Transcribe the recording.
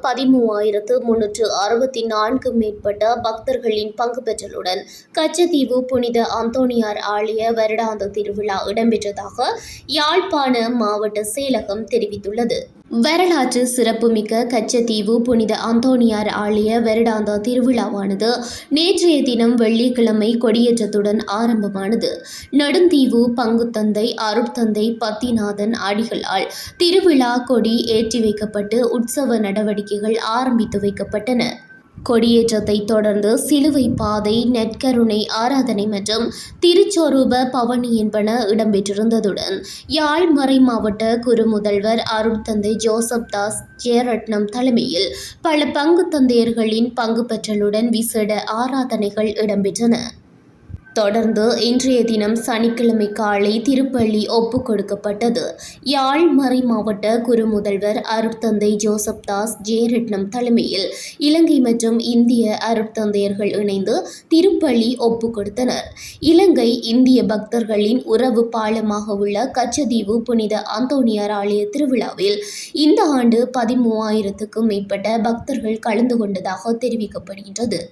13,364 மேற்பட்ட பக்தர்களின் பங்கு பெற்றலுடன் கச்சத்தீவு புனித அந்தோணியார் ஆலய வருடாந்த திருவிழா இடம்பெற்றதாக யாழ்ப்பாண மாவட்ட செயலகம் தெரிவித்துள்ளது. வரலாற்று சிறப்புமிக்க கச்சத்தீவு புனித அந்தோணியார் ஆலய வருடாந்த திருவிழாவானது நேற்றைய தினம் வெள்ளிக்கிழமை கொடியேற்றத்துடன் ஆரம்பமானது. நெடுந்தீவு பங்குத்தந்தை அருட்தந்தை பத்திநாதன் அடிகளால் திருவிழா கொடி ஏற்றி வைக்கப்பட்டு உற்சவ நடவடிக்கைகள் ஆரம்பித்து வைக்கப்பட்டன. கொடியேற்றத்தை தொடர்ந்து சிலுவை பாதை, நெற்கருணை ஆராதனை மற்றும் திருச்சொரூப பவனி என்பன இடம்பெற்றிருந்ததுடன் யாழ் மறைமாவட்ட குருமுதல்வர் அருட்தந்தை ஜோசப் தாஸ் ஜெயரட்னம் தலைமையில் பல பங்கு தந்தையர்களின் பங்கு பெற்றலுடன் விசேட ஆராதனைகள் இடம்பெற்றன. தொடர்ந்து இன்றைய தினம் சனிக்கிழமை காலை திருப்பலி ஒப்புக் கொடுக்கப்பட்டது. யாழ் மறைமாவட்ட குருமுதல்வர் அருட்தந்தை ஜோசப் தாஸ் ஜெயரட்னம் தலைமையில் இலங்கை மற்றும் இந்திய அருட்தந்தையர்கள் இணைந்து திருப்பலி ஒப்புக் கொடுத்தனர். இலங்கை இந்திய பக்தர்களின் உறவு பாலமாக உள்ள கச்சத்தீவு புனித அந்தோணியார் ஆலய திருவிழாவில் இந்த ஆண்டு 13,000க்கும் மேற்பட்ட பக்தர்கள் கலந்து கொண்டதாக தெரிவிக்கப்படுகின்றது.